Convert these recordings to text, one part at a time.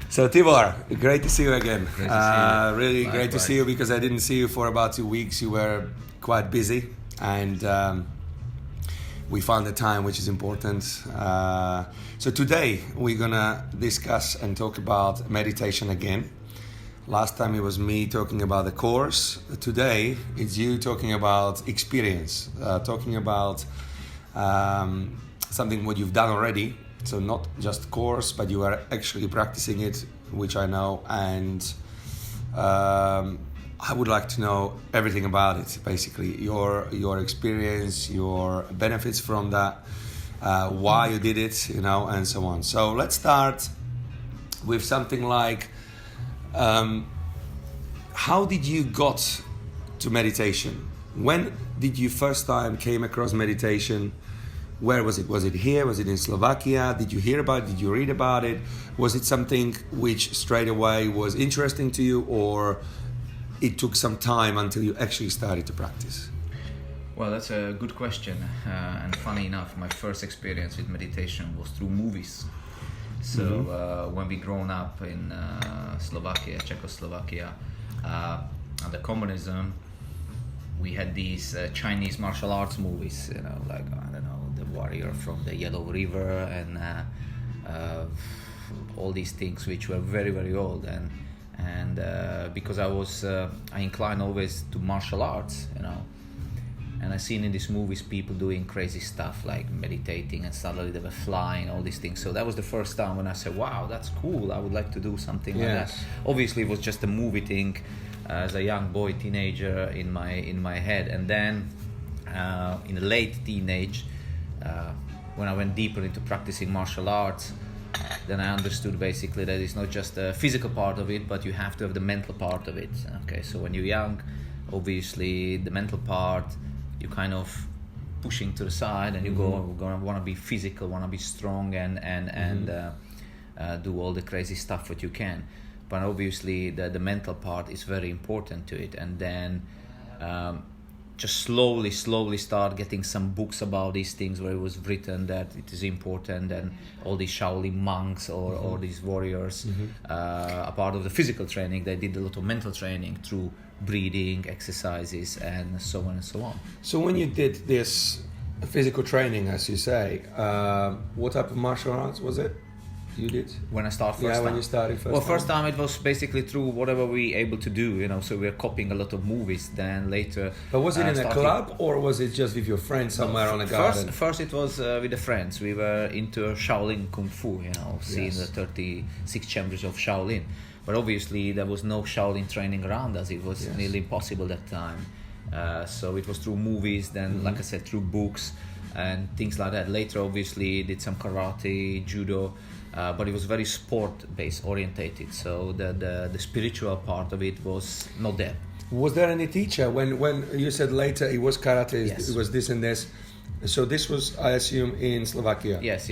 So Tibor, great to see you again. Great to see you. Really Likewise. great to see you because I didn't see you for about 2 weeks. You were quite busy, and we found the time, which is important. So today we're gonna discuss and talk about meditation again. Last time it was me talking about the course. Today it's you talking about experience, talking about something what you've done already. So not just course, but you are actually practicing it, which I know, and I would like to know everything about it. Basically, your experience, your benefits from that, why you did it, and so on. So let's start with something like, how did you got to meditation? When did you first time came across meditation? Where was it? Was it here? Was it in Slovakia? Did you hear about it? Did you read about it? Was it something which straight away was interesting to you, or it took some time until you actually started to practice? Well, that's a good question. And funny enough, my first experience with meditation was through movies. So when we grown up in Slovakia, Czechoslovakia, under communism, we had these Chinese martial arts movies, like, I don't know, The Warrior from the Yellow River and all these things which were very, very old. And because I incline always to martial arts, and I seen in these movies people doing crazy stuff like meditating, and suddenly they were flying, all these things. So that was the first time when I said, wow, that's cool, I would like to do something like that. Obviously it was just a movie thing as a young boy, teenager in my head. And then in the late teenage, when I went deeper into practicing martial arts, then I understood basically that it's not just the physical part of it, but you have to have the mental part of it. Okay, so when you're young, obviously the mental part you kind of pushing to the side, and you gonna want to be physical, want to be strong, and do all the crazy stuff that you can. But obviously the mental part is very important to it. And then just slowly start getting some books about these things where it was written that it is important, and all these Shaolin monks or these warriors, a part of the physical training, they did a lot of mental training through breathing exercises and so on and so on. So when you did this physical training, as you say, what type of martial arts was it you did? When I started first time? When you started first Well, time? first time it was basically through whatever we able to do, so we were copying a lot of movies. Then later... But was it in a club, or was it just with your friends somewhere on a garden? First it was with the friends. We were into Shaolin Kung Fu, seeing the 36 chambers of Shaolin. But obviously there was no Shaolin training around us. It was nearly impossible that time. So it was through movies, then like I said, through books and things like that. Later obviously did some karate, judo, but it was very sport-based orientated. So the spiritual part of it was not there. Was there any teacher when you said later it was karate, Yes. it was this and this? So this was, I assume, in Slovakia. Yes.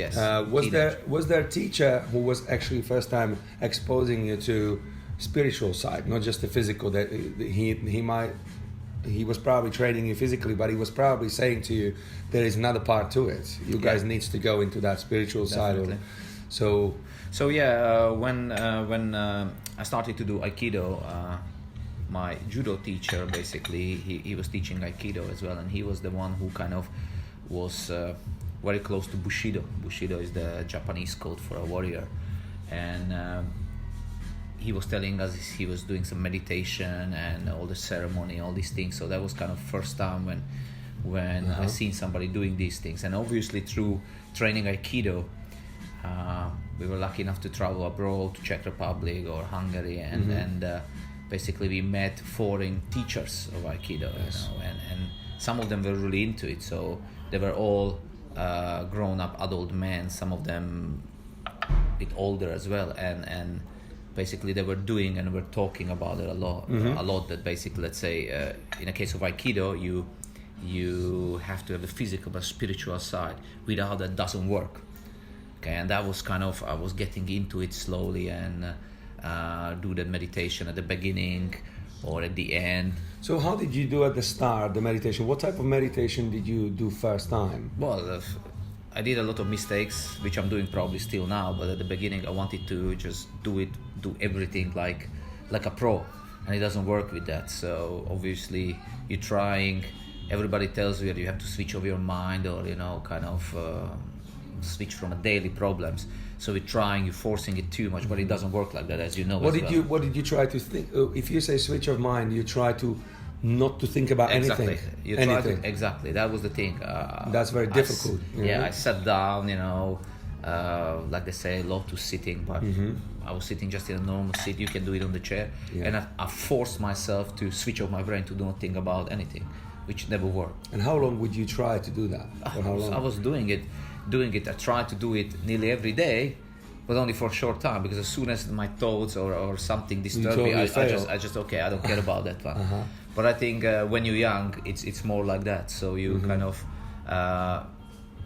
Was there a teacher who was actually first time exposing you to spiritual side, not just the physical? That he was probably training you physically, but he was probably saying to you there is another part to it. You guys needs to go into that spiritual side. When I started to do Aikido, my judo teacher basically he was teaching Aikido as well, and he was the one who kind of was very close to Bushido. Bushido is the Japanese code for a warrior, and he was telling us he was doing some meditation and all the ceremony, all these things. So that was kind of first time when I seen somebody doing these things. And obviously through training Aikido, we were lucky enough to travel abroad to Czech Republic or Hungary, and basically we met foreign teachers of Aikido, and some of them were really into it. So they were all grown-up adult men, some of them a bit older as well, and basically they were doing and were talking about it a lot. That basically, let's say, in a case of Aikido, you have to have the physical but spiritual side. Without that, doesn't work. Okay, and that was kind of, I was getting into it slowly and do the meditation at the beginning or at the end. So how did you do at the start, the meditation? What type of meditation did you do first time? Well, I did a lot of mistakes, which I'm doing probably still now. But at the beginning, I wanted to just do everything like a pro, and it doesn't work with that. So obviously, you're trying. Everybody tells you that you have to switch off your mind, or kind of switch from a daily problems. So you're trying, you're forcing it too much, but it doesn't work like that, as you know. What did you try to think? If you say switch of mind, you try to not to think about anything. Exactly. That was the thing. That's very difficult. I sat down. Like they say, love to sitting, but I was sitting just in a normal seat. You can do it on the chair, and I forced myself to switch off my brain to not think about anything, which never worked. And how long would you try to do that? I was doing it. I tried to do it nearly every day, but only for a short time, because as soon as my thoughts or something disturbed me, I just okay, I don't care about that one. But I think when you're young, it's more like that. So you kind of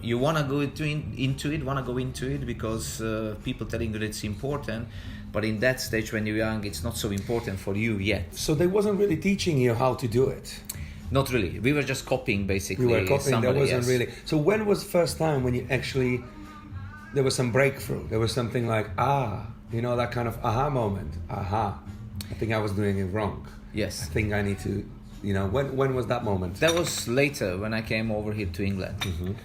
you want to go into it because people telling you that it's important. But in that stage, when you're young, it's not so important for you yet. So they wasn't really teaching you how to do it. Not really. We were just copying, basically. You were copying. There wasn't yes. really. So when was the first time when you actually there was some breakthrough? There was something like that kind of aha moment. I think I was doing it wrong. Yes. I think I need to. When was that moment? That was later, when I came over here to England.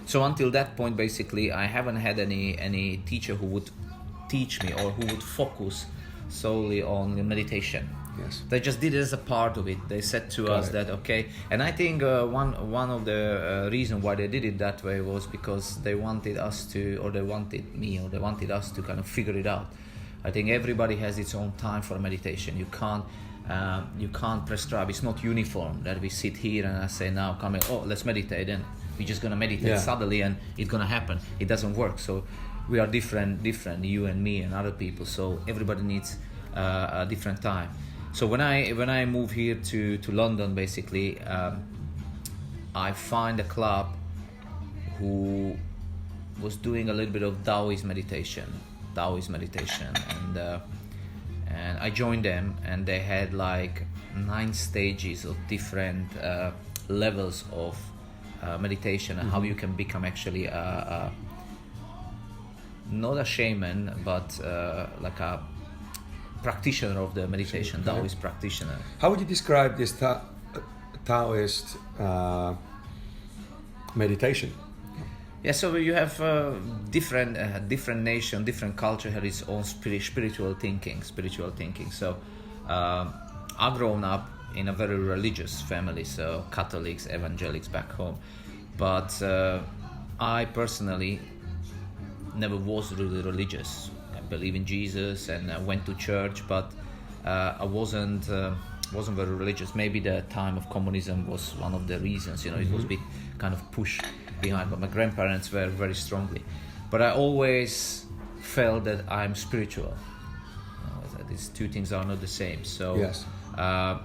So until that point, basically, I haven't had any teacher who would teach me or who would focus solely on meditation. Yes. They just did it as a part of it. They said to us that okay, and I think one of the reasons why they did it that way was because they wanted us to, or they wanted us to kind of figure it out. I think everybody has its own time for meditation. You can't prescribe. It's not uniform that we sit here and I say now, Kamil, let's meditate, and we're just gonna meditate suddenly and it's gonna happen. It doesn't work. So we are different, you and me and other people. So everybody needs a different time. So when I moved here to London, basically, I find a club who was doing a little bit of Taoist meditation, and I joined them, and they had like 9 stages of different levels of meditation, and how you can become actually not a shaman, but like a practitioner of the meditation, Taoist practitioner. How would you describe this Taoist meditation? Yeah, so you have different nation, different culture has its own spiritual thinking. So I've grown up in a very religious family, so Catholics, evangelics back home. But I personally never was really religious. I believe in Jesus and I went to church, but I wasn't very religious. Maybe the time of communism was one of the reasons. It was a bit kind of pushed behind, but my grandparents were very strongly. But I always felt that I'm spiritual. These two things are not the same. So yes. I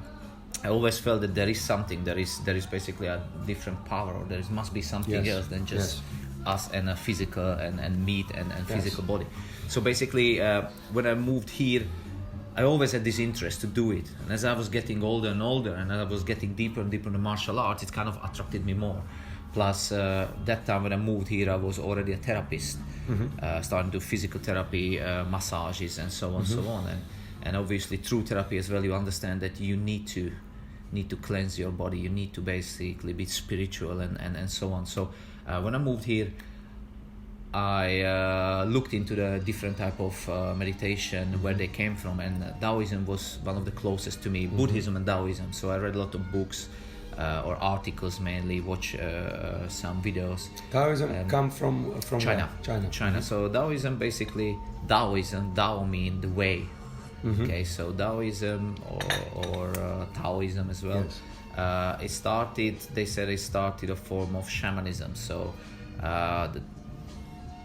always felt that there is something. There is basically a different power, or there must be something else than just us and a physical and meat and physical body. So basically, when I moved here, I always had this interest to do it. And as I was getting older and older, and I was getting deeper and deeper into martial arts, it kind of attracted me more. Plus, that time when I moved here, I was already a therapist, starting to do physical therapy, massages, and so on, and obviously through therapy as well, you understand that you need to cleanse your body. You need to basically be spiritual and so on. So when I moved here, I looked into the different type of meditation, where they came from, and Taoism was one of the closest to me, Buddhism and Taoism. So I read a lot of books or articles, mainly watch some videos. Taoism come from China. Where? China. So Taoism, basically, Tao mean the way. Okay, so Taoism or Taoism as well. Yes. They said it started a form of shamanism. So the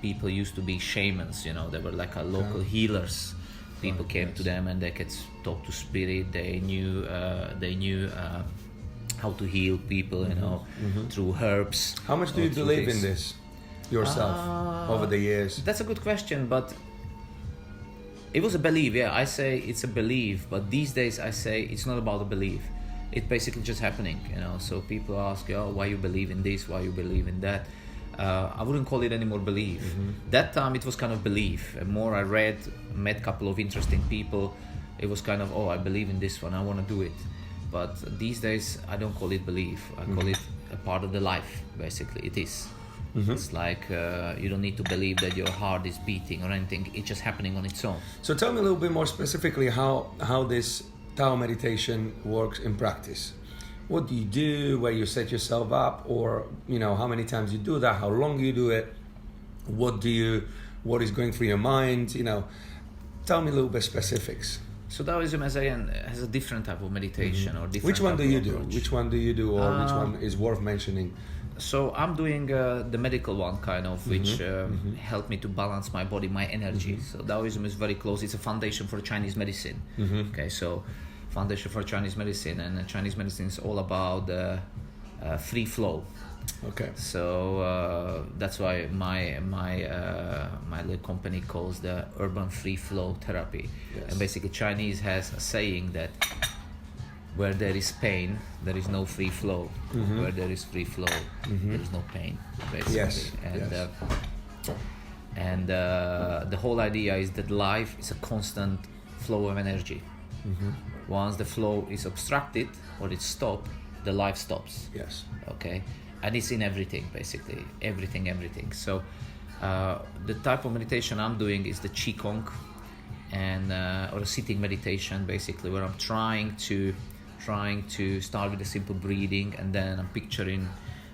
people used to be shamans, they were like a local healers. People came to them and they could talk to spirit. They knew how to heal people, through herbs. How much do you believe in this yourself over the years? That's a good question, but it was a belief. Yeah, I say it's a belief, but these days I say it's not about a belief. It's basically just happening, So people ask, why you believe in this, why you believe in that. I wouldn't call it anymore belief. That time it was kind of belief. More I read, met a couple of interesting people. It was kind of, oh, I believe in this one, I want to do it. But these days I don't call it belief. I call it a part of the life. Basically, it is. It's like you don't need to believe that your heart is beating or anything. It's just happening on its own. So tell me a little bit more specifically how this Tao meditation works in practice. What do you do, where you set yourself up, or how many times you do that, how long you do it, what is going through your mind, tell me a little bit specifics. So Taoism has a different type of meditation or different. Which one do you do? approach. Which one do you do, or which one is worth mentioning? So I'm doing the medical one kind of, which helped me to balance my body, my energy. So Taoism is very close. It's a foundation for Chinese medicine. Okay, so foundation for Chinese medicine, and Chinese medicine is all about free flow. Okay. So that's why my little company calls the urban free flow therapy. Yes. And basically Chinese has a saying that where there is pain, there is no free flow. Where there is free flow, there is no pain, basically. Yes. And the whole idea is that life is a constant flow of energy. Once the flow is obstructed or it's stopped, the life stops. Yes. Okay, and it's in everything, basically, everything. So the type of meditation I'm doing is the Qigong, and or a sitting meditation, basically, where I'm trying to start with a simple breathing, and then I'm picturing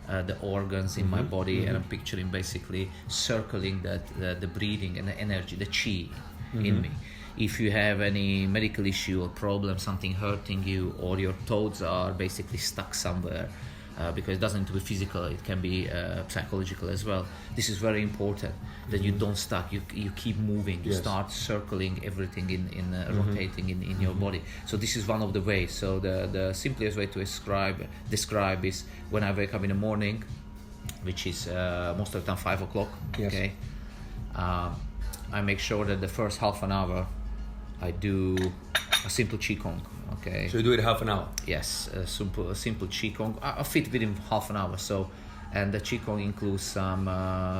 the organs in my body, and I'm picturing basically circling the breathing and the energy, the Qi in me. If you have any medical issue or problem, something hurting you, or your thoughts are basically stuck somewhere, because it doesn't need to be physical, it can be psychological as well. This is very important, that you don't stuck, you keep moving, you start circling everything in rotating in your body. So this is one of the ways. So the simplest way to describe is when I wake up in the morning, which is most of the time 5 o'clock. Yes. Okay, I make sure that the first half an hour I do a simple Qigong. Okay. So you do it half an hour? Yes, a simple Qigong. I fit within half an hour. So, and the Qigong includes some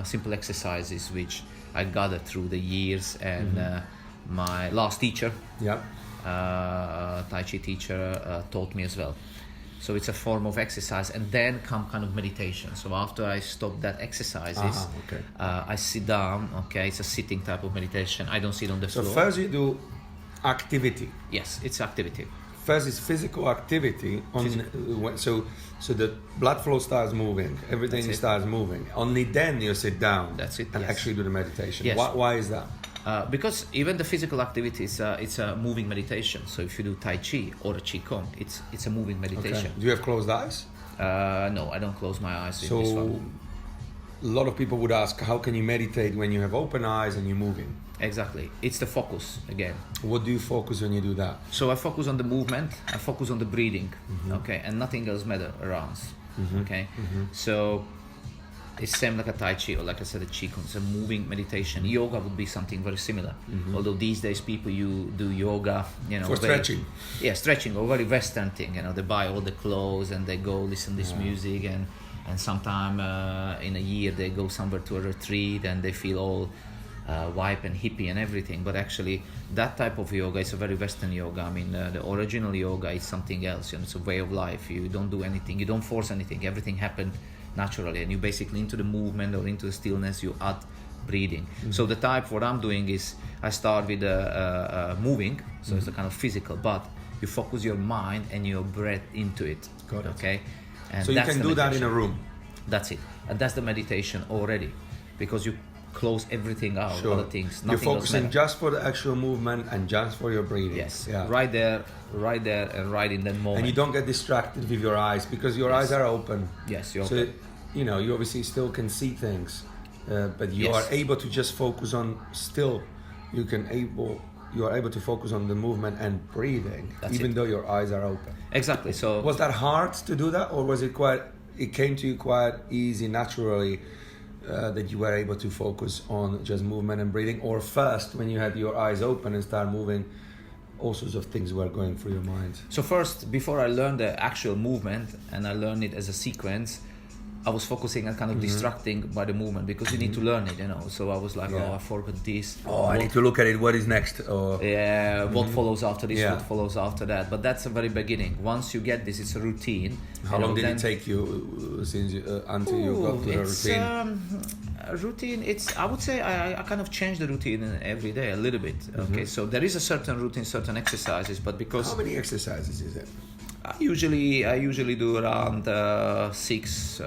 simple exercises which I gathered through the years, and my last teacher, Tai Chi teacher, taught me as well. So it's a form of exercise, and then come kind of meditation. So after I stop that exercises, I sit down. Okay, it's a sitting type of meditation. I don't sit on the floor. So first you do activity. Yes, it's activity. First is physical activity. So the blood flow starts moving, everything starts moving. Only then you sit down. That's it. And actually do the meditation. Yes. Why is that? Because even the physical activity it's a moving meditation. So if you do Tai Chi or a Qigong, it's a moving meditation. Okay. Do you have closed eyes? No, I don't close my eyes. So in this one. a lot of people would ask, how can you meditate when you have open eyes and you're moving? Exactly. It's the focus again. What do you focus when you do that? So I focus on the movement, I focus on the breathing, okay, and nothing else matters around, okay. So it's same like a Tai Chi, or like I said, a Qigong. It's a moving meditation. Yoga would be something very similar. Although these days people you do yoga, for stretching. Yeah, stretching, or very Western thing. They buy all the clothes and they go listen to this music, and sometime in a year they go somewhere to a retreat and they feel all vibe and hippie and everything. But actually that type of yoga is a very Western yoga. I mean, the original yoga is something else. It's a way of life. You don't do anything, you don't force anything, everything happened naturally, and you basically into the movement or into the stillness you add breathing. So the type what I'm doing is I start with moving, so it's a kind of physical, but you focus your mind and your breath into it. Got it. Okay, and so you can do that in a room. That's it, and that's the meditation already, because you close everything out. Other things, you're focusing just for the actual movement and just for your breathing. Yes, right there and right in that moment. And you don't get distracted with your eyes, because your eyes are open. Yes, you're so open. You obviously still can see things, but you are able to just focus on still. You are able to focus on the movement and breathing, even though your eyes are open. Exactly. So was that hard to do that, or was it came to you quite easy naturally? That you were able to focus on just movement and breathing, or first when you had your eyes open and start moving, all sorts of things were going through your mind? So first, before I learned the actual movement and I learned it as a sequence, I was focusing and kind of distracting by the movement, because you need to learn it, you know. So I was like, oh, I forgot this. Oh, I need to look at it. What is next? Or yeah, what follows after this? What follows after that? But that's a very beginning. Once you get this, it's a routine. How long did it take you since until you got to the routine? A routine. It's. I would say I kind of change the routine every day a little bit. Okay, so there is a certain routine, certain exercises, but because how many exercises is it? I usually do around 6,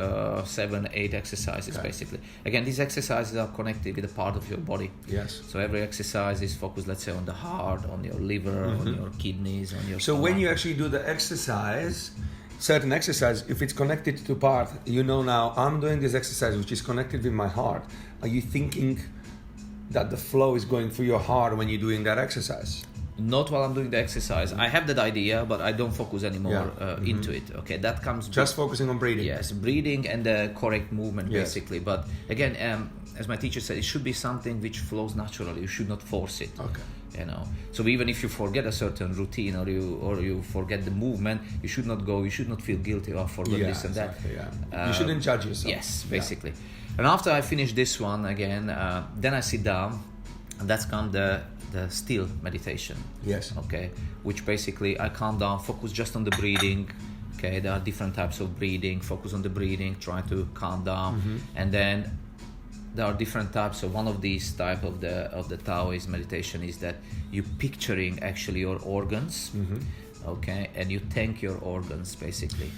7, 8 exercises, basically. Again, these exercises are connected with a part of your body. Yes. So every exercise is focused, let's say, on the heart, on your liver, on your kidneys, on your So stomach. when you actually do the exercise, certain exercise, if it's connected to part, you know, now I'm doing this exercise which is connected with my heart. Are you thinking that the flow is going through your heart when you're doing that exercise? Not while I'm doing the exercise. I have that idea, but I don't focus anymore into it. Okay, that comes just focusing on breathing. Yes, breathing and the correct movement, basically. But again, as my teacher said, it should be something which flows naturally. You should not force it. Okay. You know, so even if you forget a certain routine or you forget the movement, you should not go. You should not feel guilty. Oh, I forgot this and that. You shouldn't judge yourself. Yes, basically. And after I finish this one again, then I sit down, and that's come the still meditation. Yes. Okay, which basically I calm down, focus just on the breathing. Okay, there are different types of breathing. Focus on the breathing, try to calm down, and then there are different types. of one of these type of the Taoist meditation is that you picturing actually your organs, okay, and you thank your organs basically.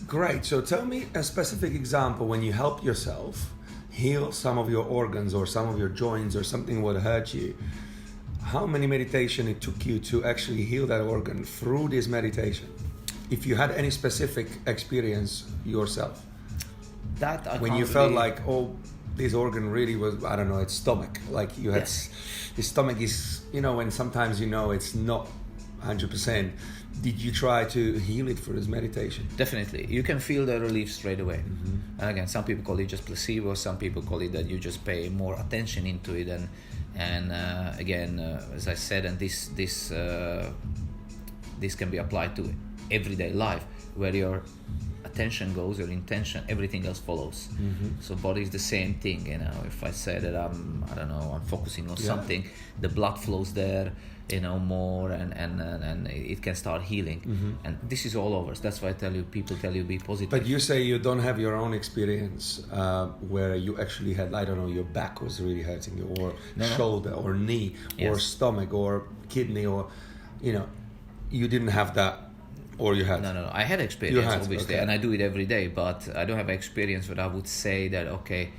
Great. So tell me a specific example when you help yourself heal some of your organs or some of your joints or something would hurt you. How many meditation it took you to actually heal that organ through this meditation? If you had any specific experience yourself, That I when can't you felt really- like, oh, this organ really was, I don't know, its stomach. Like you had, the stomach is, you know, when sometimes you know it's not 100%. Did you try to heal it through this meditation? Definitely, you can feel the relief straight away. And again, some people call it just placebo. Some people call it that you just pay more attention into it. And again, as I said, and this can be applied to everyday life, where your attention goes, your intention, everything else follows. So body is the same thing. You know, if I say that I'm focusing on something, the blood flows there, you know, more, and it can start healing. And this is all over. That's why I tell you, people tell you be positive. But you say you don't have your own experience where you actually had, I don't know, your back was really hurting you, or shoulder, or knee, or stomach, or kidney, or, you know, you didn't have that, or you had? No. I had experience, obviously, and I do it every day, but I don't have experience where I would say that, okay,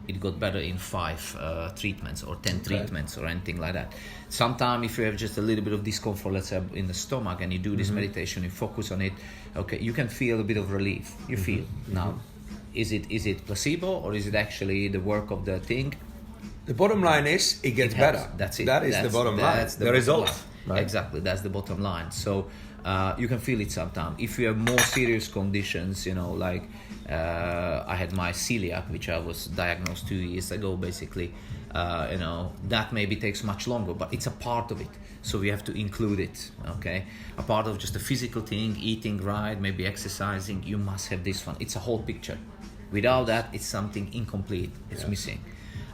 it got better in 5 treatments or 10 treatments or anything like that. Sometimes if you have just a little bit of discomfort, let's say in the stomach, and you do this meditation, you focus on it, okay, you can feel a bit of relief. You feel. Now, is it placebo, or is it actually the work of the thing? The bottom line is it gets better. That's it. That is the bottom line. That's the result. Right? Exactly, that's the bottom line. So you can feel it sometimes. If you have more serious conditions, you know, like I had my celiac, which I was diagnosed 2 years ago, basically. You know, that maybe takes much longer, but it's a part of it. So we have to include it, okay? A part of just a physical thing, eating right, maybe exercising, you must have this one. It's a whole picture. Without that, it's something incomplete. It's missing.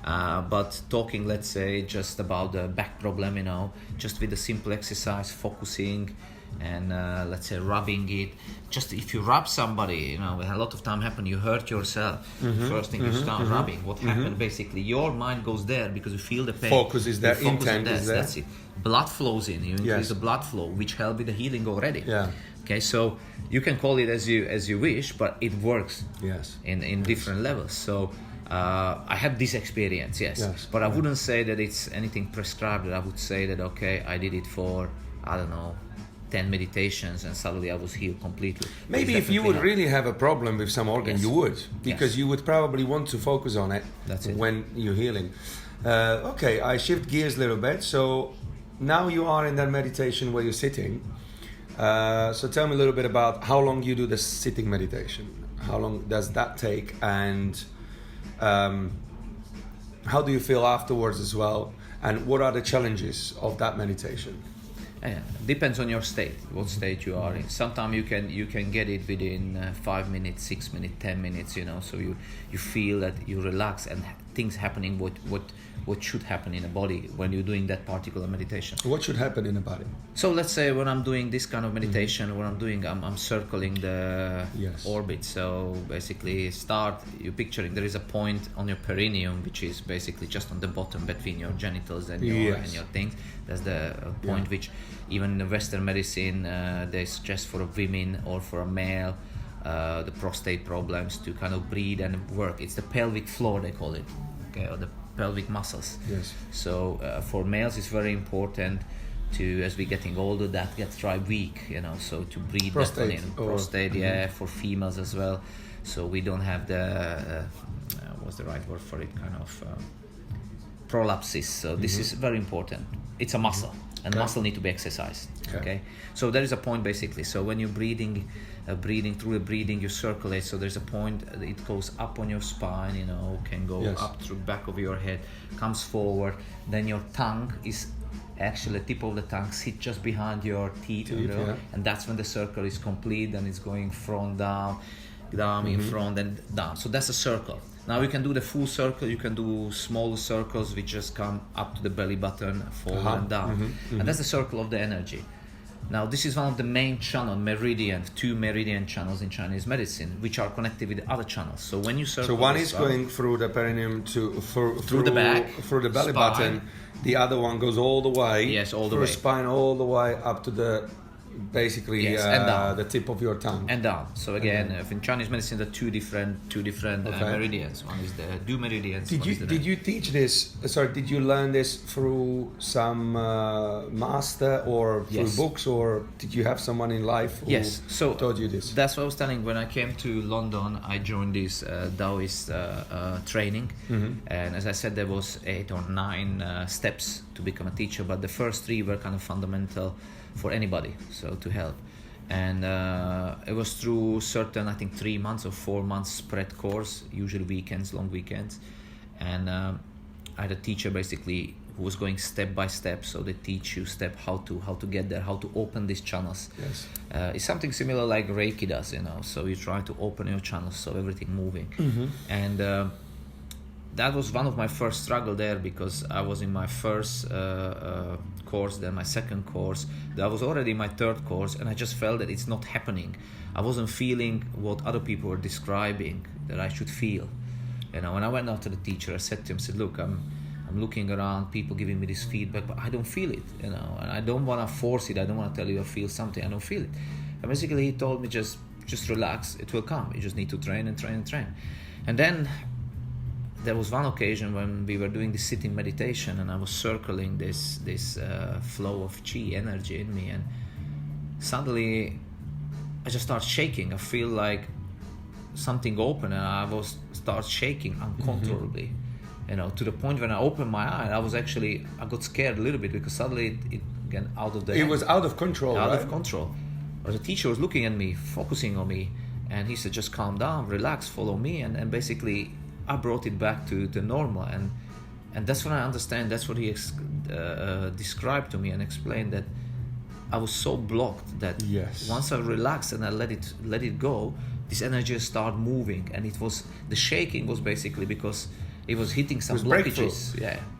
But talking, let's say, just about the back problem, you know, just with a simple exercise, focusing, and let's say rubbing it. Just if you rub somebody, you know, a lot of time happen, you hurt yourself. First thing you start rubbing. What happened? Basically, your mind goes there because you feel the pain. Focus is there, intent is there. That's it. Blood flows in. You increase the blood flow, which helps with the healing already. Yeah. Okay, so you can call it as you wish, but it works. Yes. In different levels. So. I had this experience, yes. But I wouldn't say that it's anything prescribed. I would say that, okay, I did it for, I don't know, 10 meditations and suddenly I was healed completely. Maybe if you would really have a problem with some organ, you would, because you would probably want to focus on it, when you're healing. Okay, I shift gears a little bit. So now you are in that meditation where you're sitting. So tell me a little bit about how long you do the sitting meditation. How long does that take? And how do you feel afterwards as well? And what are the challenges of that meditation? Yeah, depends on your state, what state you are in. Sometimes you can get it within 5 minutes, 6 minutes, 10 minutes, you know. So you feel that you relax and things happening what should happen in the body when you're doing that particular meditation. What should happen in the body? So let's say when I'm doing this kind of meditation, what I'm doing, I'm circling the orbit. So basically, you're picturing there is a point on your perineum, which is basically just on the bottom between your genitals and your things. That's the point which even in Western medicine they suggest for a women or for a male, the prostate problems, to kind of breathe and work. It's the pelvic floor, they call it, okay, or the pelvic muscles. Yes. So for males it's very important to, as we're getting older, that gets dry weak, you know, so to breathe prostate, that one in. Prostate, for females as well, so we don't have the what's the right word for it, kind of prolapses. So this is very important. It's a muscle, and muscle need to be exercised. Okay, so there is a point basically. So when you're breathing through the breathing, you circulate. So there's a point, it goes up on your spine, you know, can go up through back of your head, comes forward. Then your tongue is actually, the tip of the tongue sit just behind your teeth, you know, and that's when the circle is complete, and it's going front down in front and down. So that's a circle. Now you can do the full circle, you can do small circles which just come up to the belly button, forward and down. And that's the circle of the energy. Now this is one of the main channels, two meridian channels in Chinese medicine, which are connected with other channels. So when you circle, so one is going through the perineum through the back, through the belly button. The other one goes all the way, all the through way, spine all the way up to the basically and down. The tip of your tongue and down. So again, in Chinese medicine, there are two different meridians. One is the Du meridians. Did you teach this? Sorry, did you learn this through some master or through books, or did you have someone in life who taught you this? That's what I was telling. When I came to London, I joined this Taoist training, and as I said, there was 8 or 9 steps to become a teacher, but the first 3 were kind of fundamental for anybody, so to help. And it was through certain, I think 3 months or 4 months spread course, usually weekends, long weekends. And I had a teacher basically who was going step by step, so they teach you how to get there, how to open these channels. Yes. It's something similar like Reiki does, you know, so you try to open your channels, so everything moving. And that was one of my first struggle there, because I was in my first course, then my second course, that was already my third course, and I just felt that it's not happening. I wasn't feeling what other people were describing that I should feel. You know, when I went out to the teacher, I said to him, look, I'm looking around, people giving me this feedback, but I don't feel it, you know, and I don't want to force it. I don't want to tell you I feel something, I don't feel it. And basically he told me just relax, it will come. You just need to train and train and train. And then there was one occasion when we were doing this sitting meditation, and I was circling this flow of chi energy in me, and suddenly I just start shaking. I feel like something open, and I start shaking uncontrollably, you know, to the point when I opened my eye, I got scared a little bit, because suddenly it got out of the hand. It was out of control, out of control. But the teacher was looking at me, focusing on me, and he said, just calm down, relax, follow me, and basically I brought it back to normal, and that's when I understand. That's what he described to me and explained, that I was so blocked that once I relaxed and I let it go, this energy started moving, and the shaking was basically because it was hitting some blockages.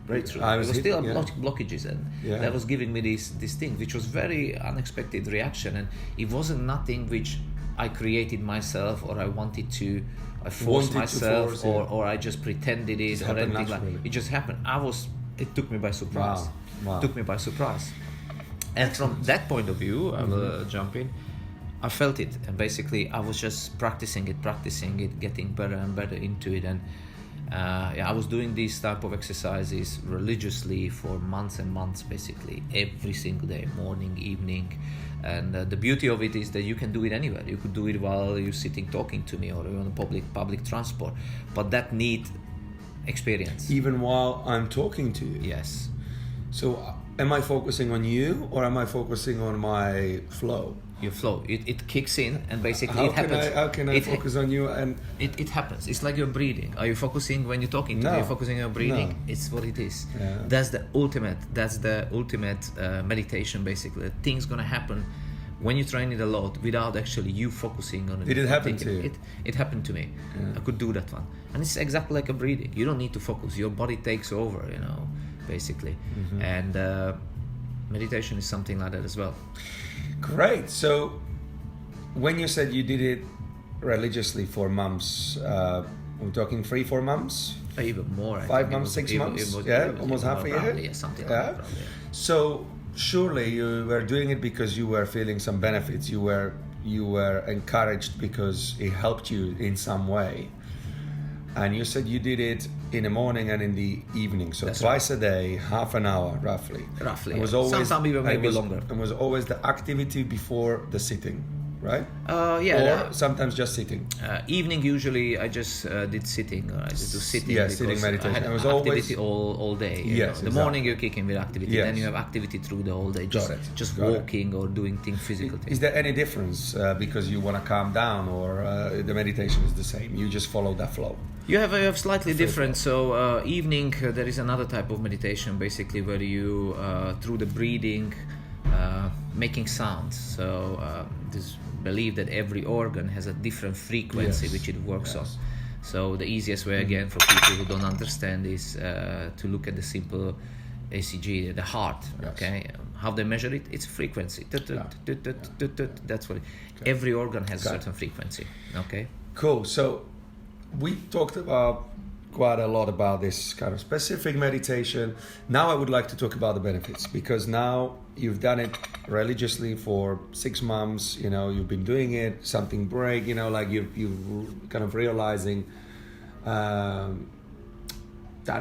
Breakthrough. It was still blockages, and that was giving me this thing, which was very unexpected reaction, and it wasn't nothing which I created myself, or I wanted to. I forced myself, or I just pretended it, or anything like. It just happened. It took me by surprise. Wow. Took me by surprise. And from that point of view, I will jump in. I felt it, and basically I was just practicing it, getting better and better into it, and I was doing these type of exercises religiously for months and months, basically every single day, morning, evening. And the beauty of it is that you can do it anywhere. You could do it while you're sitting talking to me, or on public transport, but that need experience. Even while I'm talking to you. Yes. So am I focusing on you or am I focusing on my flow? Your flow, it kicks in, and basically How it happens. How can I focus on you? And it happens. It's like you're breathing. Are you focusing when you're talking to me? You're focusing on your breathing. No. It's what it is. Yeah. That's the ultimate meditation. Basically, things gonna happen when you train it a lot without actually you focusing on it. Did it happen to you? It happened to me. Yeah. I could do that one, and it's exactly like a breathing. You don't need to focus. Your body takes over. Basically, and meditation is something like that as well. Great. So, when you said you did it religiously for months, we're talking 3-4 months? Even more. 5 months, 6 months? Almost half a year? Yeah, something like that. Probably, yeah. So, surely you were doing it because you were feeling some benefits. You were encouraged because it helped you in some way. And you said you did it in the morning and in the evening, so That's twice a day, half an hour, roughly. Roughly. It was Yeah. always, Sometimes even maybe longer. It was always the activity before the sitting, right? Yeah. Or sometimes just sitting. Evening usually I just did sitting. I just do sitting. Yeah, because sitting meditation. I had It was activity all day. Yes, The exactly. morning you're kicking with activity. Yes. Then you have activity through the whole day. Just Got it. walking or doing things, physical things. Is there any difference because you want to calm down, or the meditation is the same? You just follow that flow. You have slightly different. So evening there is another type of meditation, basically where you through the breathing, making sounds. So this belief that every organ has a different frequency which it works on. So the easiest way again for people who don't understand is to look at the simple ECG, the heart. Okay, how they measure it? It's frequency. That's what. Every organ has a certain frequency. Okay. Cool. So we talked about quite a lot about this kind of specific meditation. Now I would like to talk about the benefits, because now you've done it religiously for 6 months. You've been doing it. Something break. Like you're kind of realizing that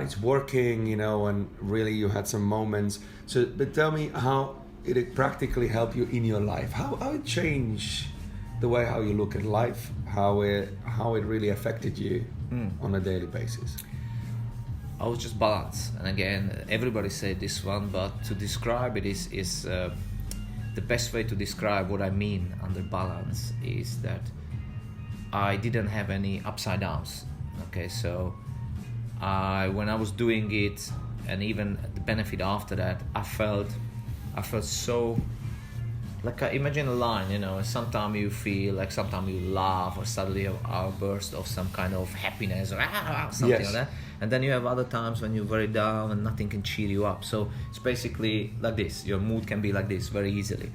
it's working. And really you had some moments. So, but tell me how it practically helped you in your life. How it changed the way how you look at life, how it really affected you on a daily basis. I was just balanced, and again, everybody said this one, but to describe it is the best way to describe what I mean under balance is that I didn't have any upside downs. Okay, so when I was doing it, and even the benefit after that, I felt so. Like imagine a line, sometimes you feel like sometimes you laugh or suddenly have a burst of some kind of happiness or something like that. And then you have other times when you're very down and nothing can cheer you up. So it's basically like this. Your mood can be like this very easily.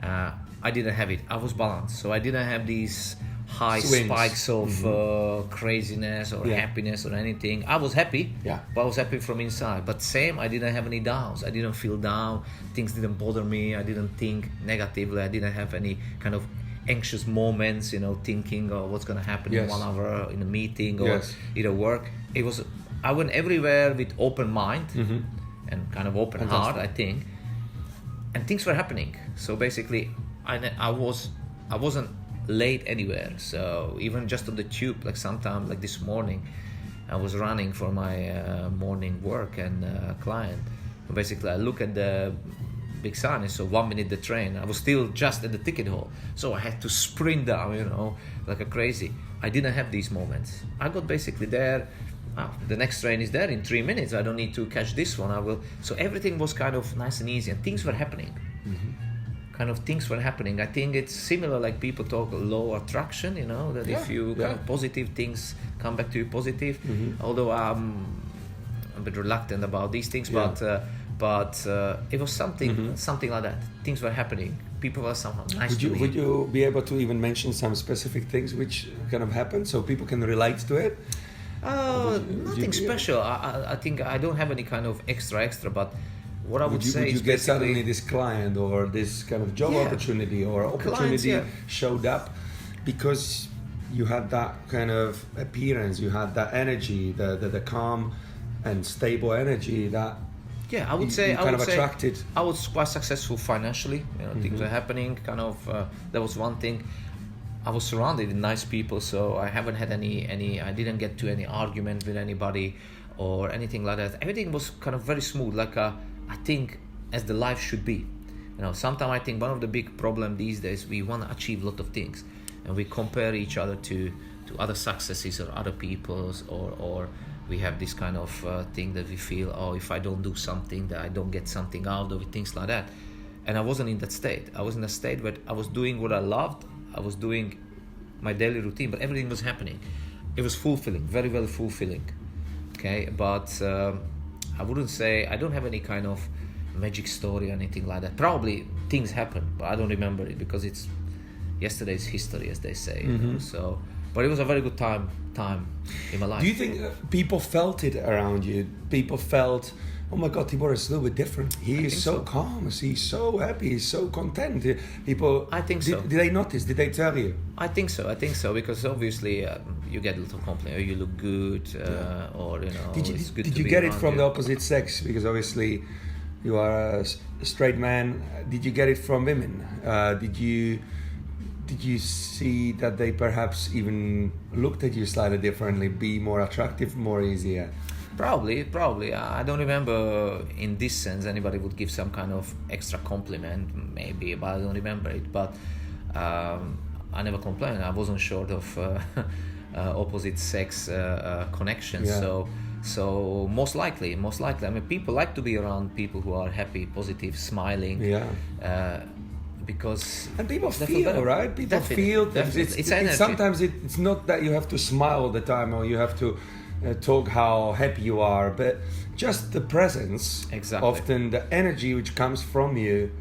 I didn't have it. I was balanced. So I didn't have these high swings, spikes of craziness or happiness or anything. I was happy, but I was happy from inside. But same, I didn't have any downs. I didn't feel down. Things didn't bother me. I didn't think negatively. I didn't have any kind of anxious moments, thinking of what's going to happen in 1 hour in a meeting or at work. I went everywhere with open mind and kind of open heart, I think. And things were happening. So basically, I wasn't late anywhere. So even just on the tube, like sometime like this morning, I was running for my morning work and client. Basically, I look at the big sign, and so 1 minute the train. I was still just at the ticket hall, so I had to sprint down, like a crazy. I didn't have these moments. I got basically there. The next train is there in 3 minutes. I don't need to catch this one. I will. So everything was kind of nice and easy, and things were happening. Kind of things were happening. I think it's similar, like people talk law attraction, that if you kind of positive things come back to you positive. Although I'm a bit reluctant about these things, but it was something like that. Things were happening. People were somehow nice to me. Would you be able to even mention some specific things which kind of happened so people can relate to it? Nothing special. I think I don't have any kind of extra, but what I would say would is you get suddenly this client or this kind of job opportunity or opportunity showed up because you had that kind of appearance, you had that energy, the calm and stable energy that I would say attracted. I was quite successful financially. Things were happening. Kind of that was one thing. I was surrounded with nice people, so I haven't had any. I didn't get to any argument with anybody or anything like that. Everything was kind of very smooth. Like I think as the life should be. Sometimes I think one of the big problem these days, we want to achieve a lot of things, and we compare each other to other successes or other people's, or we have this kind of thing that we feel, oh, if I don't do something, that I don't get something out of it, things like that. And I wasn't in that state. I was in a state where I was doing what I loved. I was doing my daily routine, but everything was happening. It was fulfilling, very, very fulfilling. Okay, but I wouldn't say, I don't have any kind of magic story or anything like that. Probably things happen, but I don't remember it because it's yesterday's history, as they say. So, but it was a very good time in my life. Do you think people felt it around you? People felt, oh my God, Tibor is a little bit different. He is so calm. He's so happy. He's so content. People. I think so. Did they notice? Did they tell you? I think so. Because obviously you get a little complaint. Oh, you look good, or it's good. Did to you be get it around from you. the opposite sex? Because obviously you are a straight man. Did you get it from women? Did you see that they perhaps even looked at you slightly differently, be more attractive, more easier? Probably. I don't remember in this sense anybody would give some kind of extra compliment, maybe, but I don't remember it. But I never complained. I wasn't short of opposite sex connections. Yeah. So most likely. I mean, people like to be around people who are happy, positive, smiling. Yeah. Because and people feel, right? People feel things. It's energy. Sometimes it's not that you have to smile all the time or you have to talk how happy you are, but just the presence. Exactly. Often the energy which comes from you.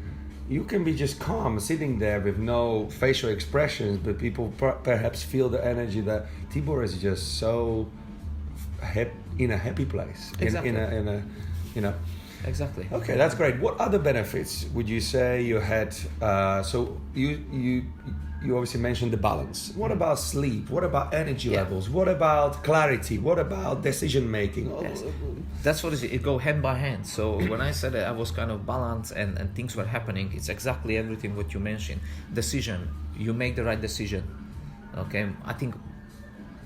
You can be just calm, sitting there with no facial expressions, but people perhaps feel the energy that Tibor is just so in a happy place. Exactly. In a. Exactly. Okay, that's great. What other benefits would you say you had? So you obviously mentioned the balance. What about sleep? What about energy levels? What about clarity? What about decision making? Yes. That's what it go hand by hand. So when I said that I was kind of balanced and things were happening, it's exactly everything what you mentioned. Decision, you make the right decision. Okay, I think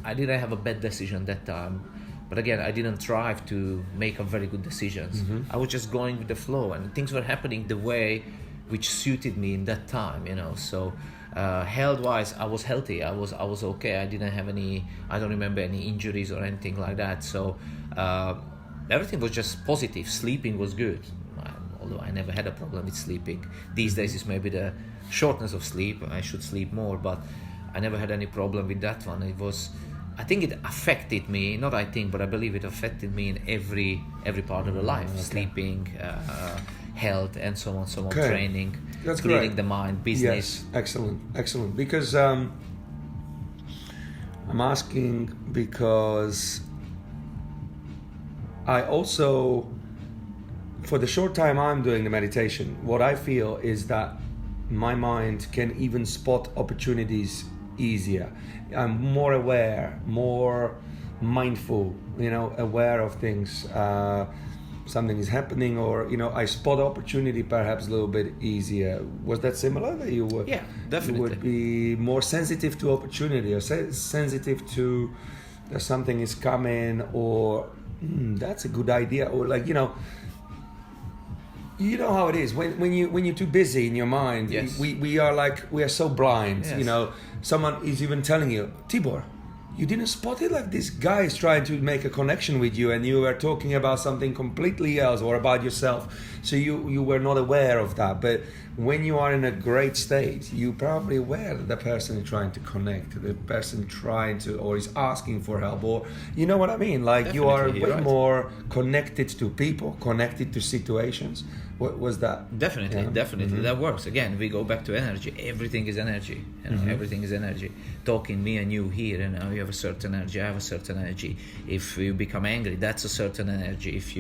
I didn't have a bad decision that time. But again, I didn't strive to make a very good decisions. I was just going with the flow, and things were happening the way which suited me in that time. So health-wise, I was healthy. I was okay. I didn't have any. I don't remember any injuries or anything like that. So everything was just positive. Sleeping was good, although I never had a problem with sleeping. These days it's maybe the shortness of sleep. I should sleep more, but I never had any problem with that one. It was. I think it affected me, not I think, but I believe it affected me in every part of the life. Okay. Sleeping, health, and so on, okay. Training, that's clearing great. the mind, business. Yes, excellent. Because I'm asking because I also, for the short time I'm doing the meditation, what I feel is that my mind can even spot opportunities easier. I'm more aware, more mindful, aware of things. Something is happening, or I spot opportunity perhaps a little bit easier. Was that similar? That you would, yeah, definitely. You would be more sensitive to opportunity, or sensitive to that something is coming, or that's a good idea, or you know how it is when you're too busy in your mind. Yes. We are so blind. Yes. Someone is even telling you, Tibor, you didn't spot it, like this guy is trying to make a connection with you, and you were talking about something completely else or about yourself, so you were not aware of that. But when you are in a great state, you're probably aware that the person is trying to connect, the person trying to, or is asking for help, or you know what I mean, Definitely, you are way right. more connected to people, connected to situations. What was that? Definitely. Mm-hmm. That works. Again, we go back to energy. Everything is energy. Everything is energy. Talking me and you here, you have a certain energy, I have a certain energy. If you become angry, that's a certain energy. If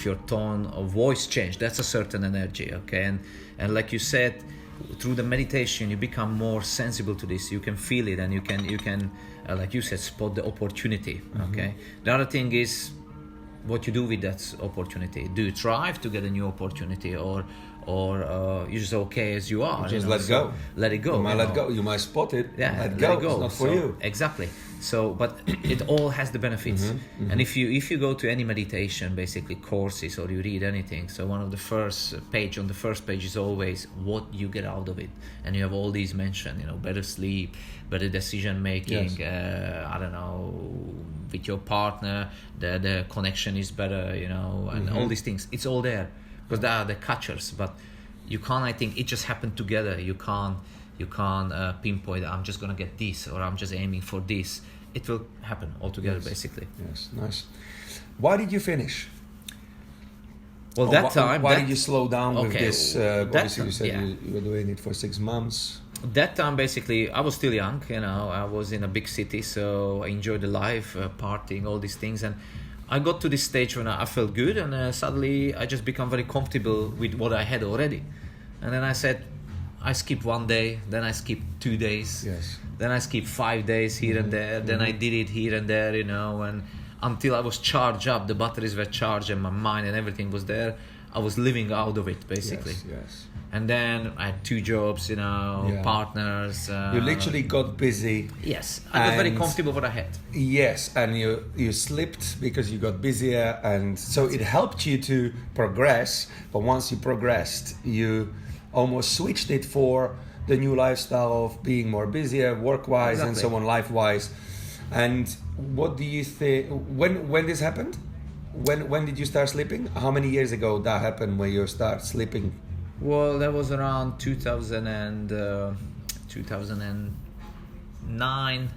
your tone of voice change, that's a certain energy. Okay, and like you said, through the meditation, you become more sensible to this. You can feel it, and you can like you said, spot the opportunity. Okay. The other thing is, what you do with that opportunity. Do you strive to get a new opportunity, or you're just okay as you are? Just let it go. Let it go. You might let go. You might spot it. Yeah, let go. It's not for you. Exactly. So, but it all has the benefits. And if you go to any meditation, basically courses, or you read anything, so one of the first page is always what you get out of it, and you have all these mentioned, better sleep, better decision making, I don't know, with your partner, the connection is better, and all these things. It's all there because they are the catchers, but you can't. I think it just happened together. You can't pinpoint, I'm just gonna get this, or I'm just aiming for this. It will happen all together, basically. Yes, nice. Why did you finish? Well, why did you slow down with this? Obviously, you said yeah. you were doing it for 6 months. That time, basically, I was still young. I was in a big city, so I enjoyed the life, partying, all these things, and I got to this stage when I felt good, and suddenly I just become very comfortable with what I had already, and then I said, I skipped 1 day, then I skipped 2 days, then I skipped 5 days here and there, then I did it here and there, and until I was charged up, the batteries were charged and my mind and everything was there, I was living out of it, basically. Yes. And then I had 2 jobs, partners. You literally got busy. Yes, I got very comfortable with what I had. Yes, and you slipped because you got busier, and so it helped you to progress, but once you progressed, you almost switched it for the new lifestyle of being more busier, work-wise, and so on, life-wise. And what do you think? When this happened? When did you start sleeping? How many years ago that happened when you start sleeping? Well, that was around 2009,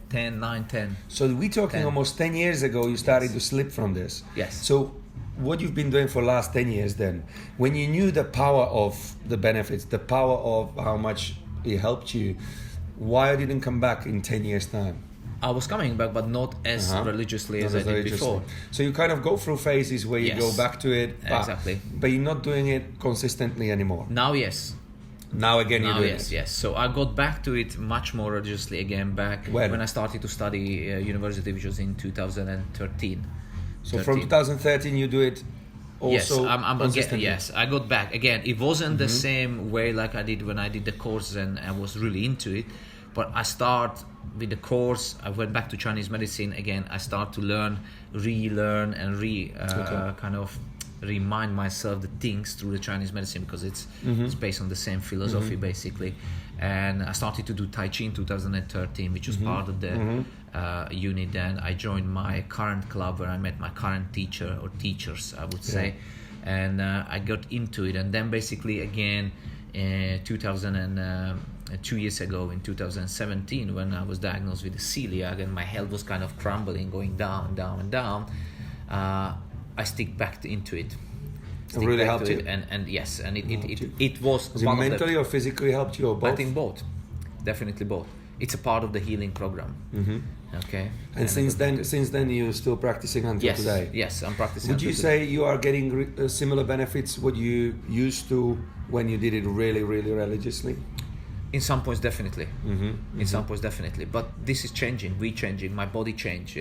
10. So we're talking 10. Almost 10 years ago. You started to slip from this. Yes. So what you've been doing for the last 10 years then, when you knew the power of the benefits, the power of how much it helped you, why didn't come back in 10 years time? I was coming back, but not as religiously as I did before. So you kind of go through phases where you go back to it, but you're not doing it consistently anymore. Now, yes. Now again, you're doing it. Yes. So I got back to it much more religiously again back when I started to study university, which was in 2013. So from 2013, you do it also consistently? Yes, I got back. Again, it wasn't the same way like I did when I did the course and I was really into it. But I start with the course, I went back to Chinese medicine again. I start to relearn and kind of remind myself the things through the Chinese medicine, because it's based on the same philosophy basically. And I started to do Tai Chi in 2013, which was part of the unit. Then I joined my current club where I met my current teacher, or teachers I would say, and I got into it. And then basically again 2 years ago in 2017, when I was diagnosed with celiac and my health was kind of crumbling, going down, I stick back into it. It really helped you? And yes, and it was it mentally or physically helped you, or both? I think both, definitely both. It's a part of the healing program. Okay. And since then you're still practicing until today? Yes, I'm practicing. Would you say you are getting similar benefits what you used to when you did it really, really religiously? In some points, definitely. In some points, definitely. But this is changing. We changing. My body change.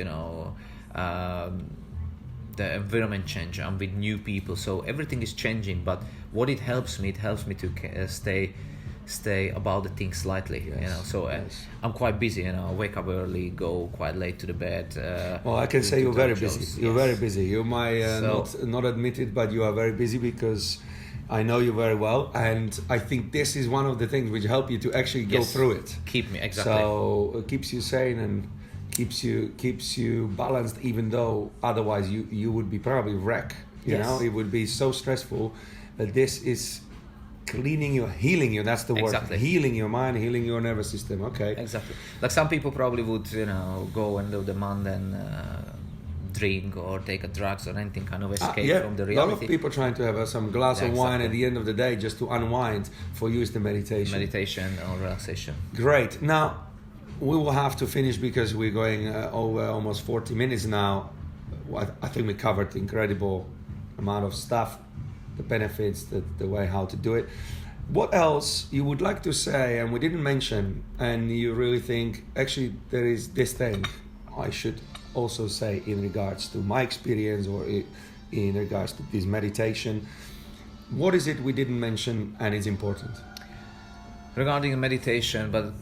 The environment change. I'm with new people, so everything is changing. But what it helps me to stay about the things slightly. So I'm quite busy. I wake up early, go quite late to the bed. Well, I can say you're very busy. You're very busy. You might not admit it, but you are very busy, because I know you very well, and I think this is one of the things which help you to actually go through it. Keep me, exactly. So it keeps you sane and keeps you balanced, even though otherwise you would be probably wrecked. You know, it would be so stressful. But this is cleaning you, healing you. That's the word. Healing your mind, healing your nervous system. Okay. Exactly. Like some people probably would, go and do the mundane. Drink or take a drugs or anything, kind of escape from the reality. A lot of people trying to have some glass of wine at the end of the day just to unwind. For you, is the meditation or relaxation. Great. Now we will have to finish because we're going over almost 40 minutes now. I think we covered incredible amount of stuff, the benefits, the way how to do it. What else you would like to say and we didn't mention, and you really think actually there is this thing I should also say in regards to my experience or in regards to this meditation? What is it we didn't mention and it's important? Regarding meditation, but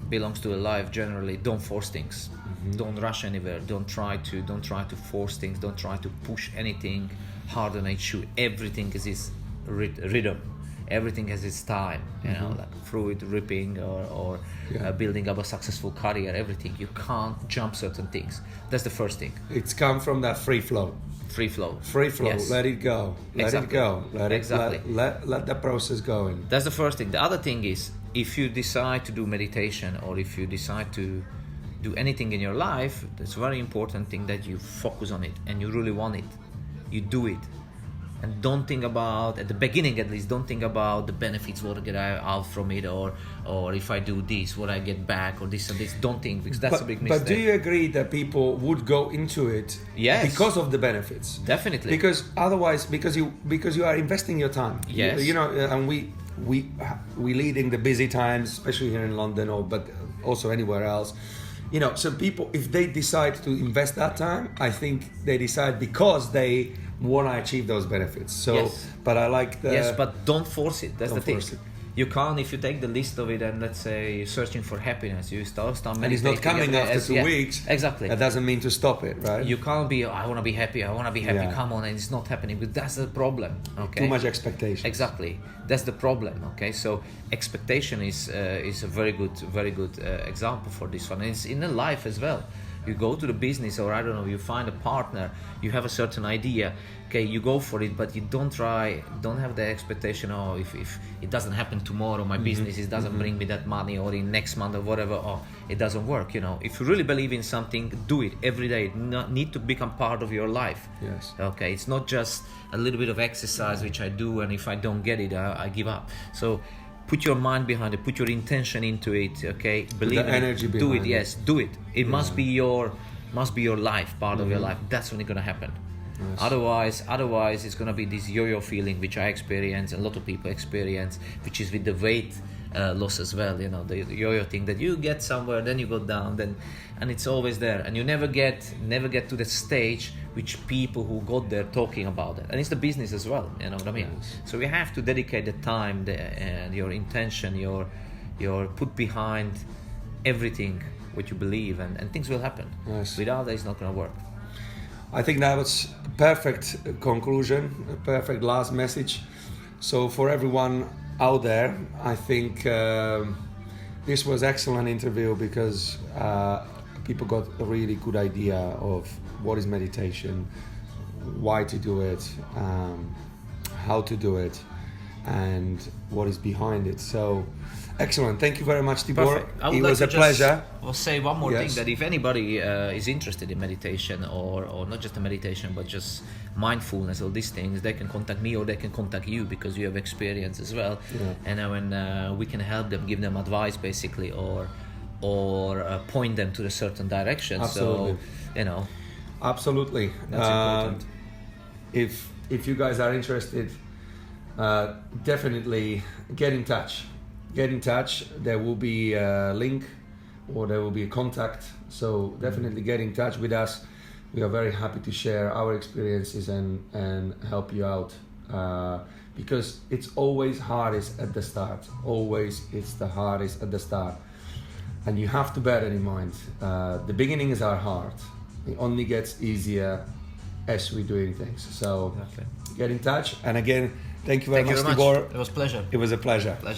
belongs to a life generally. Don't force things. Don't rush anywhere. Don't try to force things. Don't try to push anything harder than it should. Everything is its rhythm. Everything has its time, you know, like fruit ripping or building up a successful career. Everything, you can't jump certain things. That's the first thing. It's come from that free flow. Free flow. Yes. Let it go. Let it go. Let the process go in. That's the first thing. The other thing is, if you decide to do meditation, or if you decide to do anything in your life, it's a very important thing that you focus on it and you really want it. You do it. And don't think about, at the beginning at least, don't think about the benefits, what I get out from it, or if I do this, what I get back, or this and this. Don't think, because that's a big mistake. But do you agree that people would go into it because of the benefits? Definitely. Because otherwise, because you are investing your time. Yes. You know, and we leading the busy times, especially here in London, but also anywhere else. You know, so people, if they decide to invest that time, I think they decide because they want to achieve those benefits. So, but I like the... Yes, but don't force it. That's the thing. It. You can't, if you take the list of it and let's say you're searching for happiness, you start meditating. And it's not coming after 2 weeks. Exactly. That doesn't mean to stop it, right? You can't be, I want to be happy, come on, and it's not happening. But that's the problem, okay? Too much expectation. Exactly. That's the problem, okay? So expectation is a very good example for this one. And it's in a life as well. You go to the business, or I don't know, you find a partner, you have a certain idea, okay, you go for it, but you don't have the expectation, if it doesn't happen tomorrow, my business it doesn't bring me that money, or in next month or whatever, it doesn't work, you know. If you really believe in something, do it every day. It need to become part of your life. Yes. Okay, it's not just a little bit of exercise which I do, and if I don't get it, I give up. So put your mind behind it, put your intention into it, okay? Believe in energy it. Do it, yes, do it. It must be your life, part of your life. That's when it's gonna happen. Yes. Otherwise it's gonna be this yo-yo feeling which I experience, and a lot of people experience, which is with the weight loss as well, you know, the yo-yo thing, that you get somewhere, then you go down, and it's always there, and you never get to the stage which people who got there talking about it. And it's the business as well, you know what I mean? Yes. So we have to dedicate the time and your intention, your put behind everything what you believe, and things will happen. Yes. Without that, it's not going to work. I think that was a perfect conclusion, a perfect last message. So for everyone out there, I think this was excellent interview, because people got a really good idea of what is meditation, why to do it, how to do it, and what is behind it. So excellent. Thank you very much, Tibor. It was a pleasure. I'll say one more thing, that if anybody is interested in meditation, or not just the meditation, but just mindfulness, all these things, they can contact me, or they can contact you, because you have experience as well. And when we can help them, give them advice basically, or point them to a certain direction. Absolutely. So, you know. Absolutely. That's important. If you guys are interested, definitely get in touch. Get in touch. There will be a link, or there will be a contact. So definitely get in touch with us. We are very happy to share our experiences and help you out. Because it's always hardest at the start. Always it's the hardest at the start. And you have to bear that in mind. The beginnings are hard. It only gets easier as we're doing things. So get in touch. And again, thank you very much, Tibor. It was a pleasure. It was a pleasure.